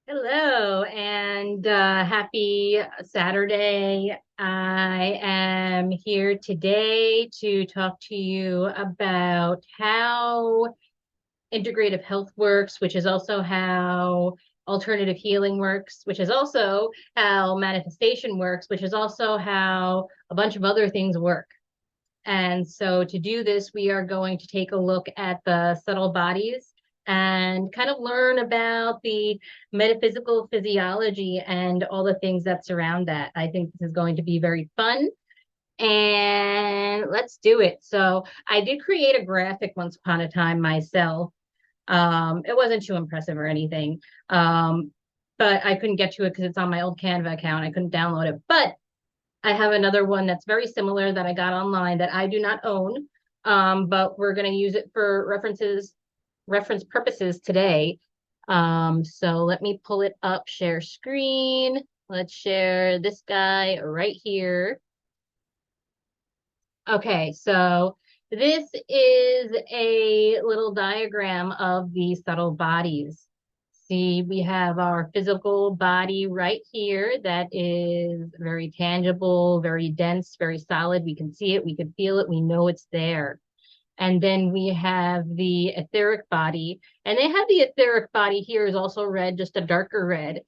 Hello and happy Saturday. I am here today to talk to you about how integrative health works, which is also how alternative healing works, which is also how manifestation works, which is also how a bunch of other things work. And so to do this, we are going to take a look at the subtle bodies and kind of learn about the metaphysical physiology and all the things that surround that. I think this is going to be very fun. And let's do it. So I did create a graphic once upon a time myself. It wasn't too impressive or anything. But I couldn't get to it because it's on my old Canva account. I couldn't download it. But I have another one that's very similar that I got online that I do not own. But we're going to use it for reference purposes today. So let me pull it up, share screen. Let's share this guy right here. Okay, so this is a little diagram of the subtle bodies. See, we have our physical body right here that is very tangible, very dense, very solid. We can see it, we can feel it, we know it's there. And then we have the etheric body, and they have the etheric body here is also red, just a darker red.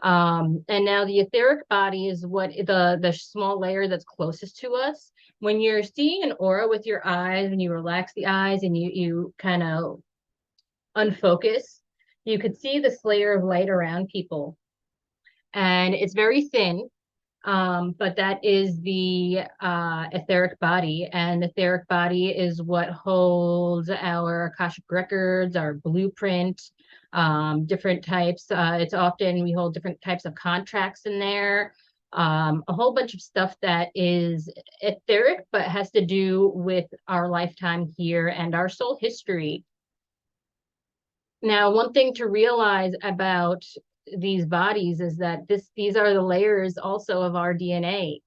And now the etheric body is what the small layer that's closest to us. When you're seeing an aura with your eyes and you relax the eyes and you kind of unfocus, you could see this layer of light around people. And it's very thin, but that is the etheric body. And the etheric body is what holds our Akashic records, our blueprint, different types. It's often we hold different types of contracts in there. A whole bunch of stuff that is etheric, but has to do with our lifetime here and our soul history. Now, one thing to realize about these bodies is that these are the layers also of our DNA.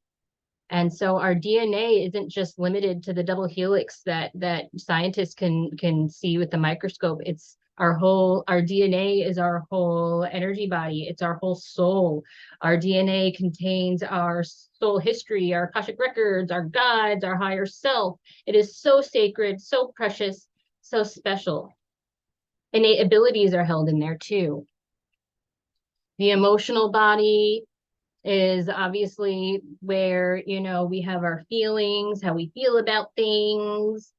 And so our DNA isn't just limited to the double helix that scientists can see with the microscope. It's our DNA is our whole energy body. It's our whole soul. Our DNA contains our soul history, our Akashic records, our guides, our higher self. It is so sacred, so precious, so special. Innate abilities are held in there too. The emotional body is obviously where, we have our feelings, how we feel about things.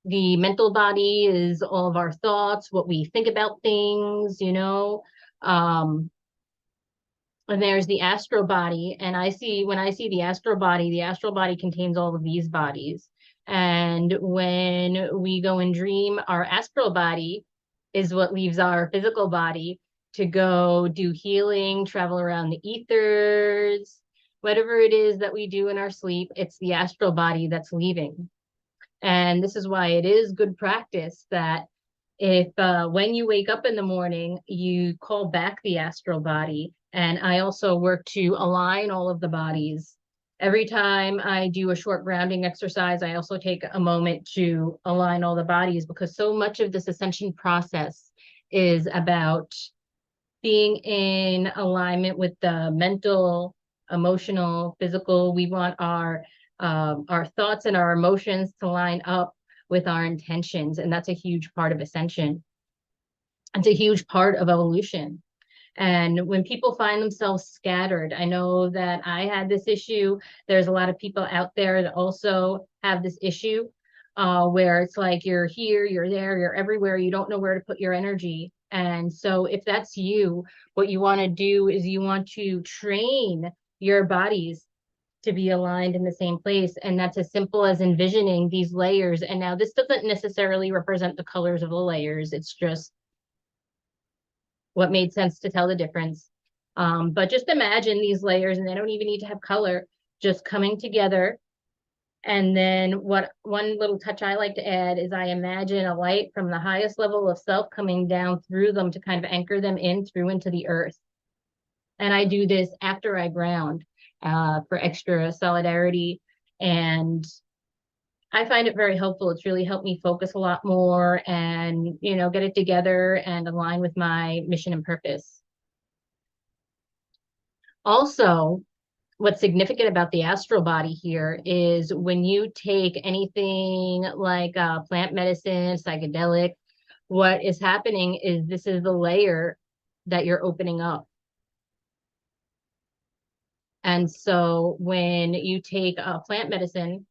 The mental body is all of our thoughts, what we think about things. And there's the astral body. And when I see the astral body contains all of these bodies. And when we go and dream, our astral body is what leaves our physical body to go do healing, travel around the ethers, whatever it is that we do in our sleep, it's the astral body that's leaving. And this is why it is good practice that if when you wake up in the morning, you call back the astral body. And I also work to align all of the bodies. Every time I do a short grounding exercise, I also take a moment to align all the bodies because so much of this ascension process is about being in alignment with the mental, emotional, physical. We want our thoughts and our emotions to line up with our intentions, and that's a huge part of ascension. It's a huge part of evolution. And when people find themselves scattered, I know that I had this issue. There's a lot of people out there that also have this issue where it's like you're here, you're there, you're everywhere. You don't know where to put your energy. And so if that's you, what you want to do is you want to train your bodies to be aligned in the same place. And that's as simple as envisioning these layers. And now this doesn't necessarily represent the colors of the layers. It's just what made sense to tell the difference. But just imagine these layers, and they don't even need to have color, just coming together. And then what one little touch I like to add is I imagine a light from the highest level of self coming down through them to kind of anchor them in through into the earth. And I do this after I ground for extra solidarity. And I find it very helpful. It's really helped me focus a lot more and, get it together and align with my mission and purpose. Also, what's significant about the astral body here is when you take anything like plant medicine, psychedelic, what is happening is this is the layer that you're opening up. And so when you take plant medicine,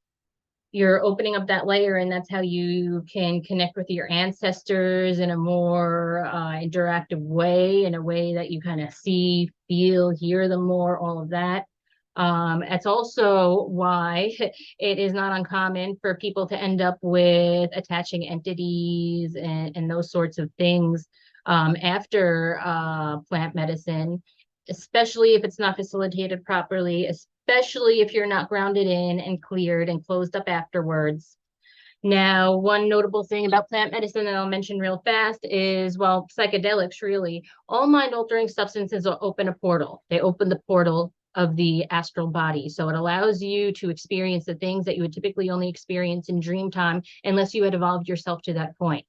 you're opening up that layer, and that's how you can connect with your ancestors in a more interactive way, in a way that you kind of see, feel, hear them more, all of that. It's also why it is not uncommon for people to end up with attaching entities and those sorts of things after plant medicine, especially if it's not facilitated properly, especially if you're not grounded in and cleared and closed up afterwards. Now, one notable thing about plant medicine that I'll mention real fast is, well, psychedelics really, all mind altering substances will open a portal. They open the portal of the astral body. So it allows you to experience the things that you would typically only experience in dream time unless you had evolved yourself to that point.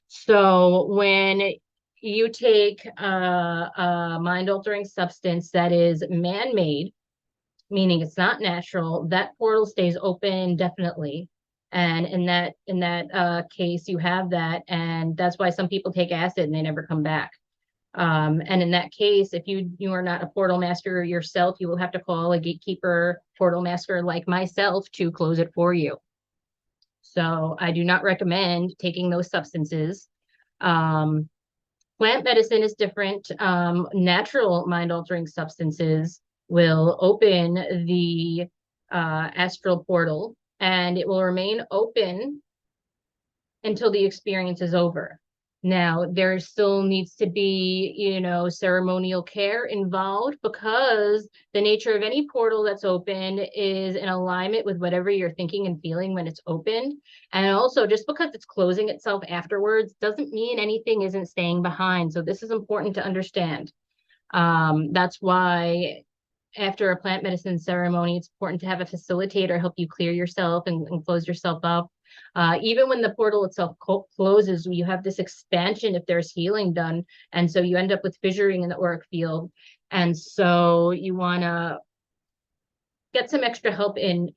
So when you take a mind altering substance that is man made, meaning it's not natural, that portal stays open indefinitely. And in that case, you have that, and that's why some people take acid and they never come back. And in that case, if you are not a portal master yourself, you will have to call a gatekeeper portal master like myself to close it for you. So I do not recommend taking those substances. Um, Plant medicine is different. Natural mind altering substances will open the astral portal, and it will remain open until the experience is over. Now, there still needs to be, ceremonial care involved, because the nature of any portal that's open is in alignment with whatever you're thinking and feeling when it's opened. And also, just because it's closing itself afterwards doesn't mean anything isn't staying behind. So this is important to understand. That's why after a plant medicine ceremony, it's important to have a facilitator help you clear yourself and close yourself up. Even when the portal itself closes, you have this expansion if there's healing done. And so you end up with fissuring in the auric field. And so you want to get some extra help in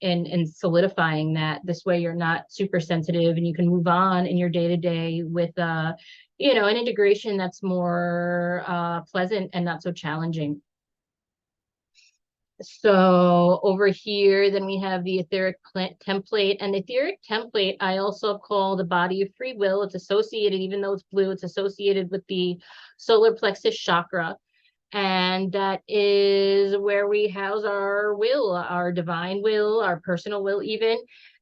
solidifying that. This way you're not super sensitive and you can move on in your day to day with an integration that's more pleasant and not so challenging. So over here, then we have the etheric template. And the etheric template, I also call the body of free will. It's associated, even though it's blue, it's associated with the solar plexus chakra. And that is where we house our will, our divine will, our personal will even.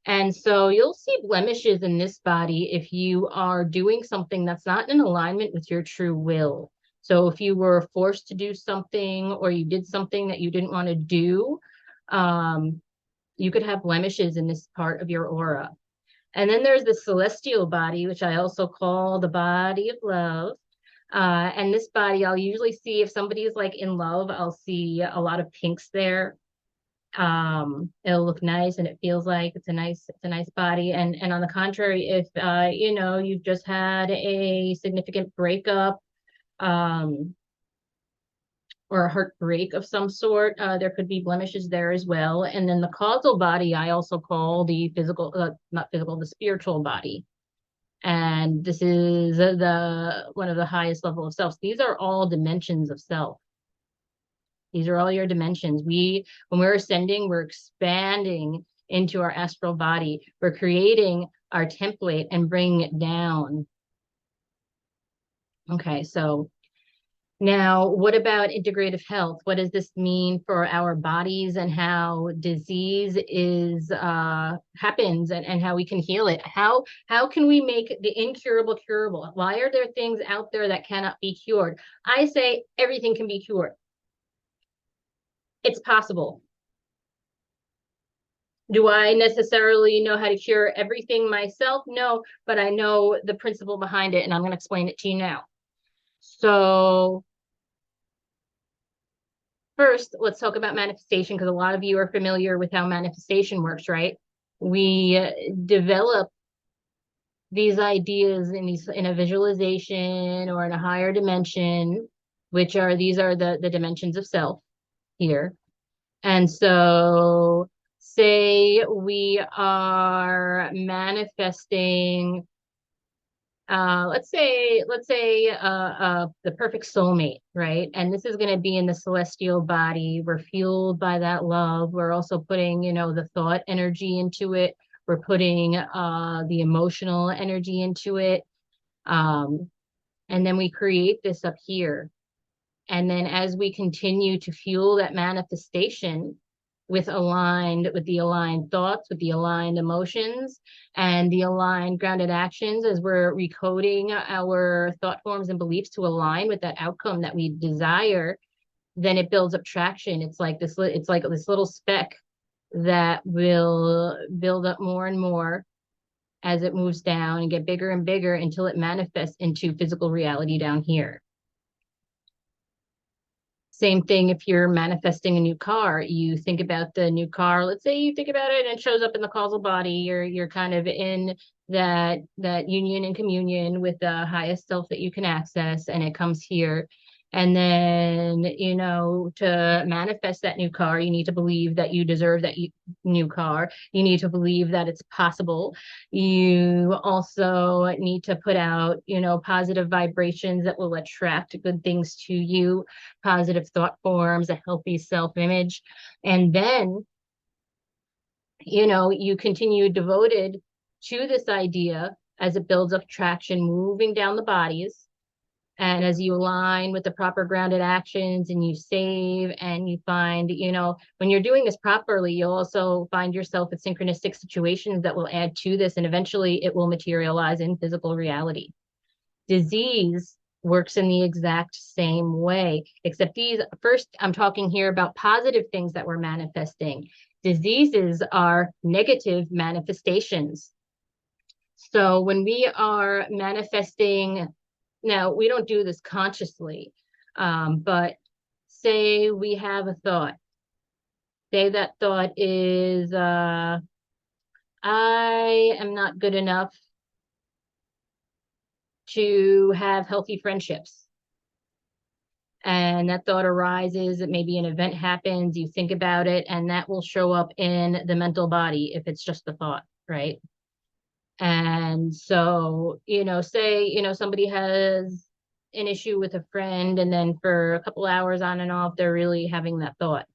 And so you'll see blemishes in this body if you are doing something that's not in alignment with your true will. So if you were forced to do something or you did something that you didn't want to do, you could have blemishes in this part of your aura. And then there's the celestial body, which I also call the body of love. And this body, I'll usually see if somebody is like in love, I'll see a lot of pinks there. It'll look nice and it feels like it's a nice body. And on the contrary, if you've just had a significant breakup, or a heartbreak of some sort, there could be blemishes there as well. And then the causal body, I also call the physical, not physical, the spiritual body. And this is the one of the highest level of selves. These are all dimensions of self. These are all your dimensions. When we're ascending, we're expanding into our astral body. We're creating our template and bringing it down. Okay, so now, what about integrative health? What does this mean for our bodies and how disease is happens and how we can heal it? How can we make the incurable curable? Why are there things out there that cannot be cured? I say everything can be cured. It's possible. Do I necessarily know how to cure everything myself? No, but I know the principle behind it, and I'm going to explain it to you now. So first, let's talk about manifestation, because a lot of you are familiar with how manifestation works, right? We develop these ideas in a visualization or in a higher dimension, these are the dimensions of self. here. And so say we are manifesting the perfect soulmate, right? And this is going to be in the celestial body. We're fueled by that love. We're also putting, the thought energy into it. We're putting the emotional energy into it. Um, and then we create this up here. And then as we continue to fuel that manifestation with the aligned thoughts, with the aligned emotions, and the aligned grounded actions, as we're recoding our thought forms and beliefs to align with that outcome that we desire, then it builds up traction. It's like this little speck that will build up more and more as it moves down and get bigger and bigger until it manifests into physical reality down here. Same thing if you're manifesting a new car, you think about the new car. Let's say you think about it and it shows up in the causal body. You're kind of in that union and communion with the highest self that you can access, and it comes here. And then, to manifest that new car, you need to believe that you deserve new car. You need to believe that it's possible. You also need to put out, positive vibrations that will attract good things to you, positive thought forms, a healthy self-image. And then, you continue devoted to this idea as it builds up traction, moving down the bodies. And as you align with the proper grounded actions and you save and you find, when you're doing this properly, you'll also find yourself at synchronistic situations that will add to this. And eventually it will materialize in physical reality. Disease works in the exact same way, except first, I'm talking here about positive things that we're manifesting. Diseases are negative manifestations. So when we are manifesting, now we don't do this consciously, but say we have a thought. Say that thought is, I am not good enough to have healthy friendships. And that thought arises, maybe an event happens, you think about it, and that will show up in the mental body if it's just a thought, right? And so, say, somebody has an issue with a friend, and then for a couple hours on and off, they're really having that thought.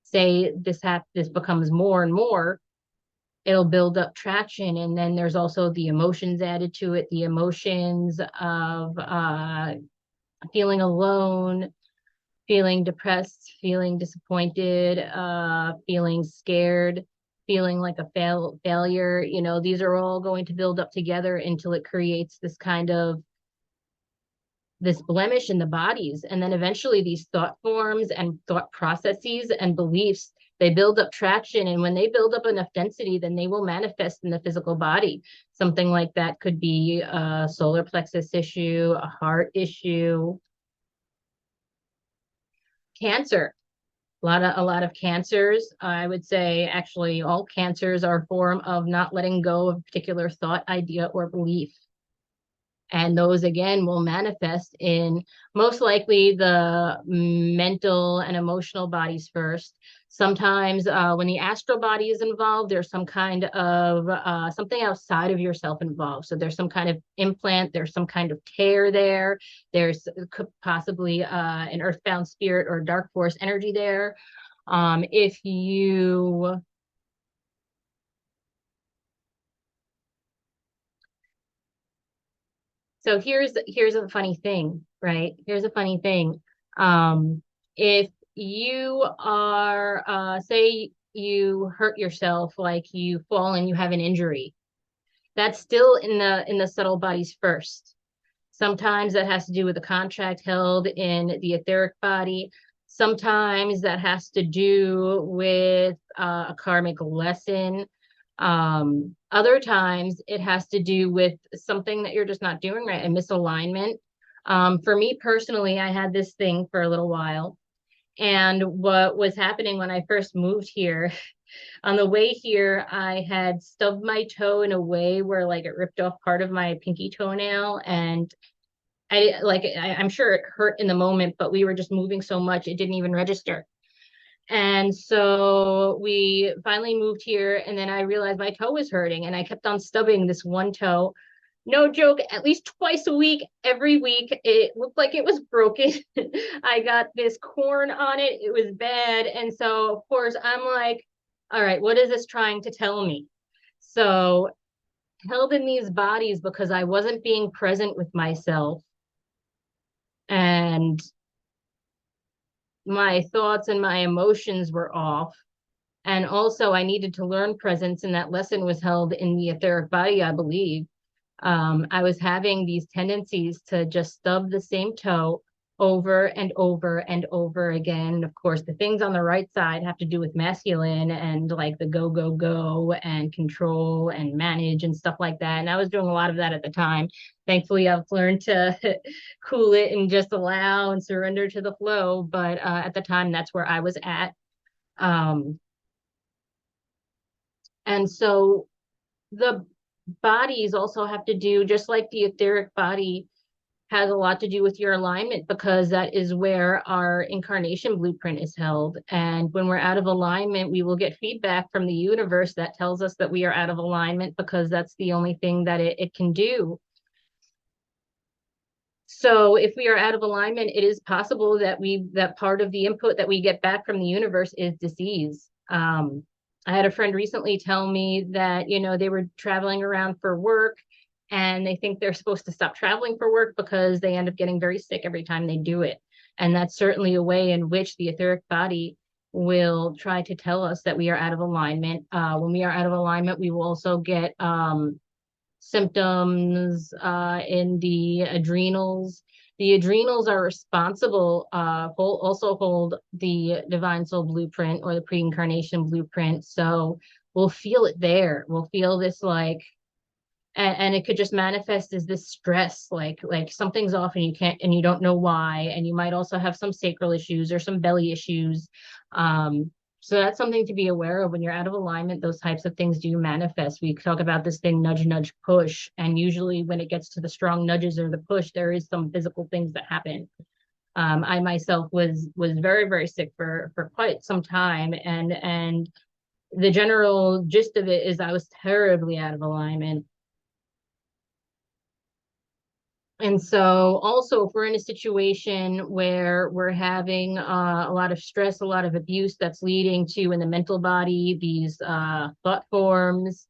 Say this becomes more and more, it'll build up traction. And then there's also the emotions added to it, the emotions of feeling alone, feeling depressed, feeling disappointed, feeling scared, feeling like a failure. These are all going to build up together until it creates this blemish in the bodies. And then eventually these thought forms and thought processes and beliefs, they build up traction. And when they build up enough density, then they will manifest in the physical body. Something like that could be a solar plexus issue, a heart issue, cancer. A lot of cancers. I would say actually all cancers are a form of not letting go of a particular thought, idea, or belief. And those again will manifest in most likely the mental and emotional bodies first. Sometimes when the astral body is involved, there's some kind of something outside of yourself involved. So there's some kind of implant, there's some kind of tear there. There's possibly an earthbound spirit or dark force energy there. If you So here's a funny thing, right? Here's a funny thing. If you are say you hurt yourself, like you fall and you have an injury, that's still in the subtle bodies first. Sometimes that has to do with a contract held in the etheric body. Sometimes that has to do with a karmic lesson. Other times it has to do with something that you're just not doing right, a misalignment. For me personally, I had this thing for a little while. And what was happening when I first moved here, on the way here, I had stubbed my toe in a way where like it ripped off part of my pinky toenail. And I'm sure it hurt in the moment, but we were just moving so much, it didn't even register. And so we finally moved here, and then I realized my toe was hurting, and I kept on stubbing this one toe. No joke, at least twice a week, every week. It looked like it was broken. I got this corn on it. It was bad. And so, of course, I'm like, all right, what is this trying to tell me? So, held in these bodies because I wasn't being present with myself. And my thoughts and my emotions were off. And also, I needed to learn presence, and that lesson was held in the etheric body, I believe. I was having these tendencies to just stub the same toe over and over and over again. And of course, the things on the right side have to do with masculine and like the go, go, go and control and manage and stuff like that. And I was doing a lot of that at the time. Thankfully, I've learned to cool it and just allow and surrender to the flow. But at the time, that's where I was at. Um, and so the bodies also have to do, just like the etheric body has a lot to do with your alignment, because that is where our incarnation blueprint is held. And when we're out of alignment, we will get feedback from the universe that tells us that we are out of alignment, because that's the only thing that it can do. So if we are out of alignment, it is possible that that part of the input that we get back from the universe is disease. I had a friend recently tell me that, they were traveling around for work, and they think they're supposed to stop traveling for work because they end up getting very sick every time they do it. And that's certainly a way in which the etheric body will try to tell us that we are out of alignment. When we are out of alignment, we will also get symptoms in the adrenals. The adrenals are responsible, also hold the divine soul blueprint or the pre-incarnation blueprint. So we'll feel it there. We'll feel this like, and it could just manifest as this stress, like something's off and you can't, and you don't know why. And you might also have some sacral issues or some belly issues. So that's something to be aware of. When you're out of alignment, those types of things do manifest. We talk about this thing, nudge, nudge, push. And usually when it gets to the strong nudges or the push, there is some physical things that happen. I myself was very, very sick for quite some time. And the general gist of it is I was terribly out of alignment. And so also if we're in a situation where we're having a lot of stress, a lot of abuse that's leading to in the mental body, these thought forms.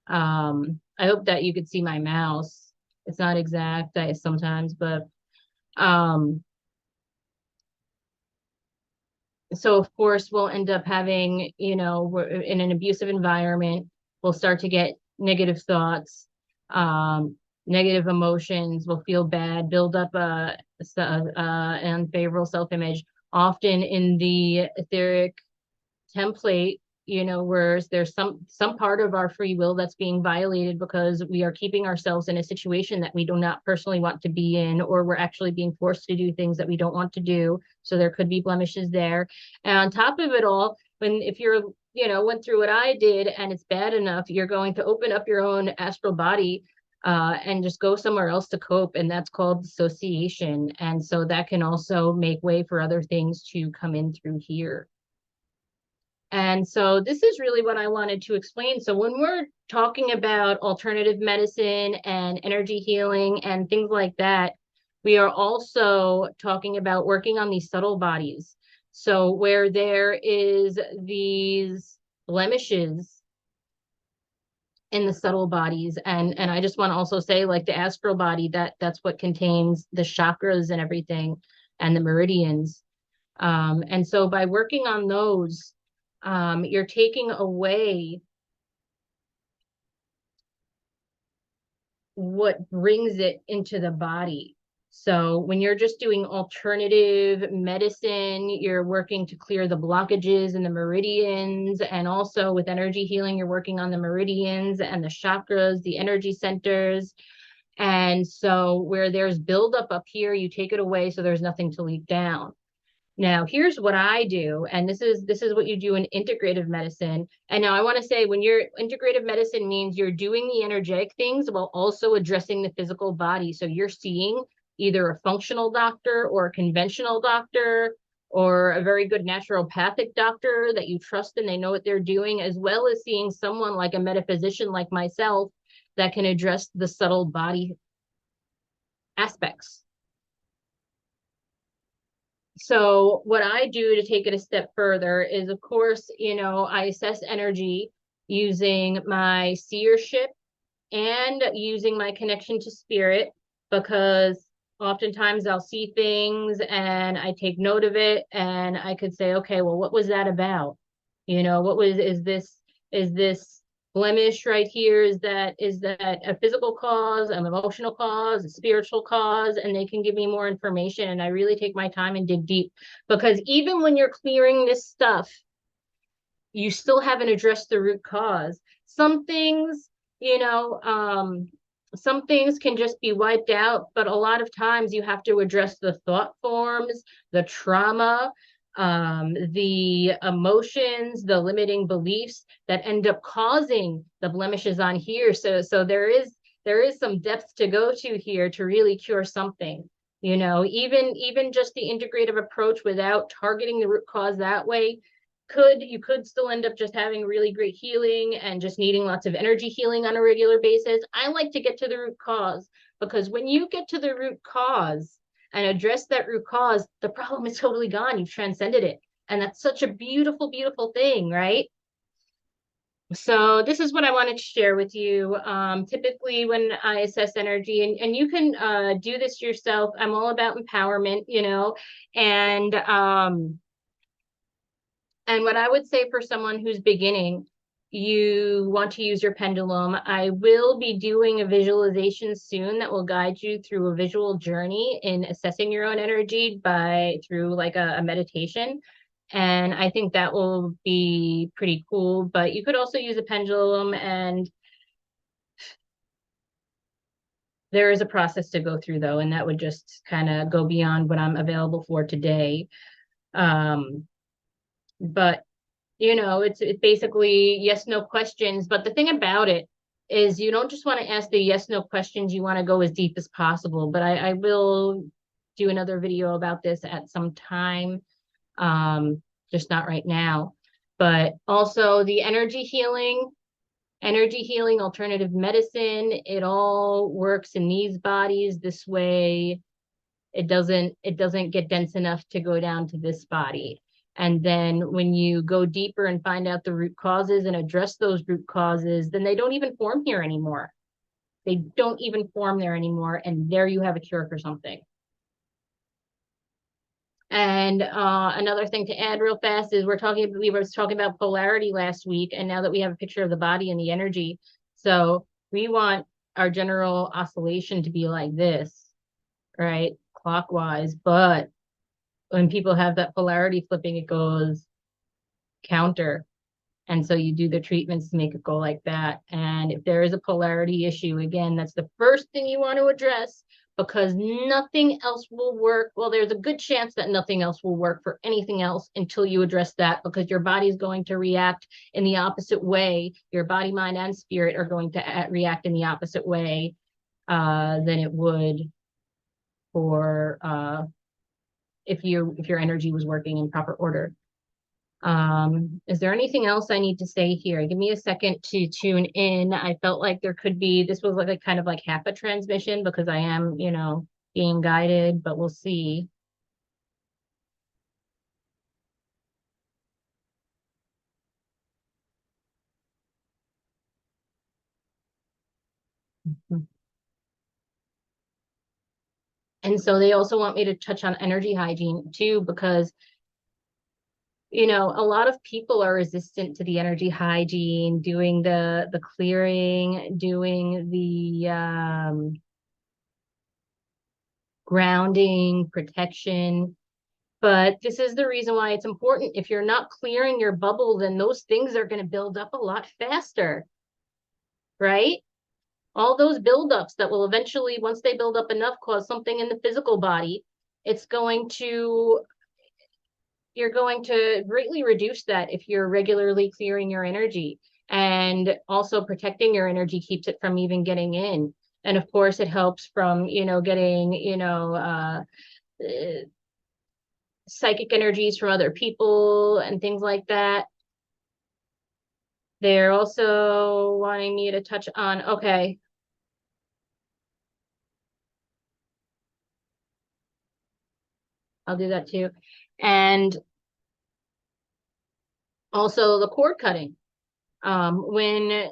I hope that you could see my mouse. It's not exact sometimes, but um, so of course we'll end up having, we're in an abusive environment, we'll start to get negative thoughts, um, negative emotions, we'll feel bad, build up an unfavorable self-image. Often in the etheric template, where there's some part of our free will that's being violated because we are keeping ourselves in a situation that we do not personally want to be in, or we're actually being forced to do things that we don't want to do. So there could be blemishes there. And on top of it all, if you're, went through what I did and it's bad enough, you're going to open up your own astral body and just go somewhere else to cope. And that's called dissociation. And so that can also make way for other things to come in through here. And so this is really what I wanted to explain. So when we're talking about alternative medicine and energy healing and things like that, we are also talking about working on these subtle bodies. So where there is these blemishes in the subtle bodies, and I just want to also say, like the astral body, that's what contains the chakras and everything, and the meridians. And so by working on those, you're taking away what brings it into the body. So when you're just doing alternative medicine, you're working to clear the blockages in the meridians. And also with energy healing, you're working on the meridians and the chakras, the energy centers. And so where there's buildup up here, you take it away so there's nothing to leak down. Now, here's what I do, and this is what you do in integrative medicine. And now I want to say, when you're integrative medicine means you're doing the energetic things while also addressing the physical body. So you're seeing either a functional doctor or a conventional doctor, or a very good naturopathic doctor that you trust and they know what they're doing, as well as seeing someone like a metaphysician like myself that can address the subtle body aspects. So what I do to take it a step further is, of course, I assess energy using my seership and using my connection to spirit, because oftentimes I'll see things and I take note of it and I could say, okay, well, what was that about? What was, is this blemish right here? Is that a physical cause, an emotional cause, a spiritual cause? And they can give me more information. And I really take my time and dig deep, because even when you're clearing this stuff, you still haven't addressed the root cause. Some things, you know, um, some things can just be wiped out, but a lot of times you have to address the thought forms, the trauma, the emotions, the limiting beliefs that end up causing the blemishes on here. So there is some depth to go to here to really cure something. Even just the integrative approach without targeting the root cause that way, you could still end up just having really great healing and just needing lots of energy healing on a regular basis. I like to get to the root cause, because when you get to the root cause and address that root cause, the problem is totally gone. You've transcended it. And that's such a beautiful, beautiful thing, right? So this is what I wanted to share with you. Typically when I assess energy, and you can do this yourself, I'm all about empowerment, and and what I would say for someone who's beginning, you want to use your pendulum. I will be doing a visualization soon that will guide you through a visual journey in assessing your own energy through like a meditation. And I think that will be pretty cool. But you could also use a pendulum, and there is a process to go through though, and that would just kind of go beyond what I'm available for today. But it's basically yes, no questions. But the thing about it is you don't just want to ask the yes, no questions. You want to go as deep as possible. But I will do another video about this at some time, just not right now. But also the energy healing, alternative medicine, it all works in these bodies this way. It doesn't get dense enough to go down to this body. And then when you go deeper and find out the root causes and address those root causes, then they don't even form here anymore. They don't even form there anymore. And there you have a cure for something. And another thing to add real fast is we were talking about polarity last week, and now that we have a picture of the body and the energy, so we want our general oscillation to be like this, right? Clockwise. But when people have that polarity flipping, it goes counter. And so you do the treatments to make it go like that. And if there is a polarity issue, again, that's the first thing you want to address, because nothing else will work. Well, there's a good chance that nothing else will work for anything else until you address that, because your body is going to react in the opposite way. Your body, mind, and spirit are going to react in the opposite way than it would for if your energy was working in proper order. Is there anything else I need to say here? Give me a second to tune in. I felt like this was like a kind of like half a transmission, because I am, being guided, but we'll see. And so they also want me to touch on energy hygiene too, because a lot of people are resistant to the energy hygiene, doing the clearing, doing the grounding, protection. But this is the reason why it's important. If you're not clearing your bubble, then those things are going to build up a lot faster, right? All those buildups that will eventually, once they build up enough, cause something in the physical body, you're going to greatly reduce that if you're regularly clearing your energy. And also protecting your energy keeps it from even getting in. And of course, it helps from, getting, psychic energies from other people and things like that. They're also wanting me to touch on, okay, I'll do that too. And also the cord cutting. When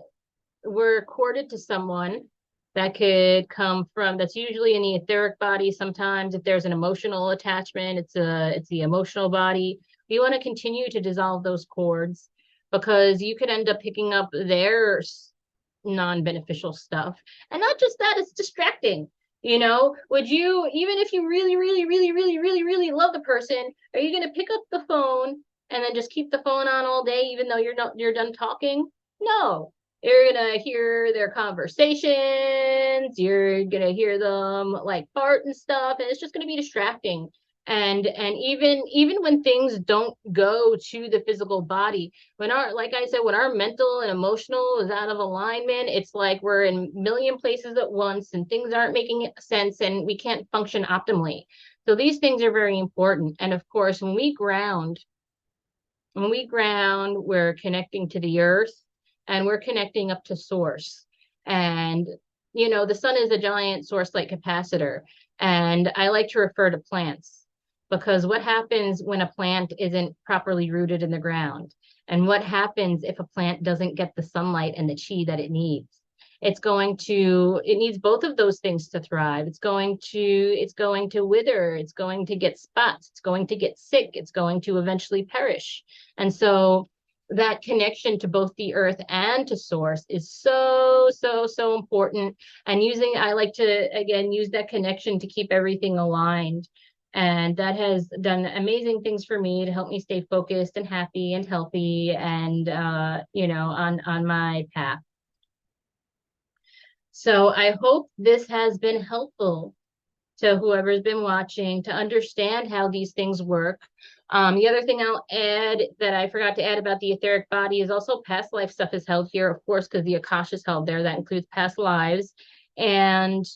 we're corded to someone, that could come from, that's usually in the etheric body. Sometimes if there's an emotional attachment, it's the emotional body. We want to continue to dissolve those cords because you could end up picking up their non-beneficial stuff. And not just that, it's distracting. Would you, even if you really, really, really, really, really, really love the person, are you going to pick up the phone and then just keep the phone on all day, even though you're done talking? No, you're gonna hear their conversations, you're gonna hear them like fart and stuff, and it's just gonna be distracting. And even when things don't go to the physical body, when our, like I said, when our mental and emotional is out of alignment, it's like we're in a million places at once and things aren't making sense and we can't function optimally. So these things are very important. And of course, when we ground, we're connecting to the earth and we're connecting up to source. And, the sun is a giant source like capacitor. And I like to refer to plants because what happens when a plant isn't properly rooted in the ground? And what happens if a plant doesn't get the sunlight and the chi that it needs? It needs both of those things to thrive. It's going to wither, it's going to get spots, it's going to get sick, it's going to eventually perish. And so that connection to both the earth and to source is so, so, so important. And I like to, again, use that connection to keep everything aligned. And that has done amazing things for me to help me stay focused and happy and healthy and, on my path. So I hope this has been helpful to whoever's been watching to understand how these things work. The other thing I'll add that I forgot to add about the etheric body is also past life stuff is held here, of course, because the Akasha is held there. That includes past lives. And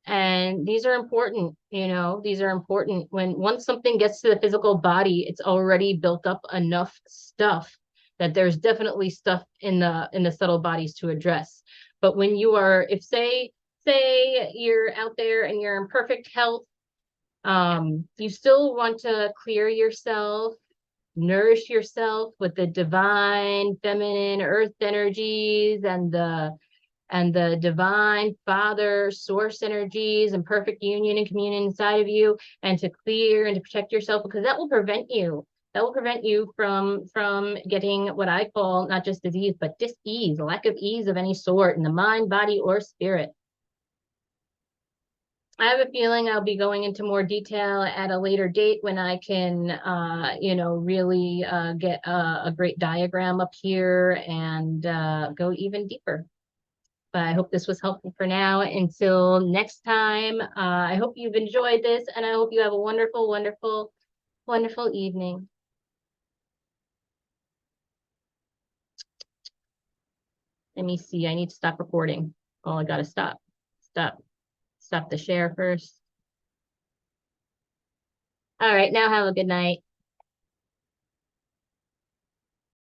these are important, these are important. Once something gets to the physical body, it's already built up enough stuff that there's definitely stuff in the subtle bodies to address. But when you are, if say you're out there and you're in perfect health, you still want to clear yourself, nourish yourself with the divine feminine earth energies and the divine father source energies and perfect union and communion inside of you, and to clear and to protect yourself, because that will prevent you from getting what I call not just disease but dis-ease, lack of ease of any sort in the mind, body, or spirit. I have a feeling I'll be going into more detail at a later date when I can, really get a great diagram up here and go even deeper. But I hope this was helpful for now. Until next time, I hope you've enjoyed this and I hope you have a wonderful, wonderful, wonderful evening. Let me see. I need to stop recording. Oh, I gotta stop the share first. All right, now have a good night.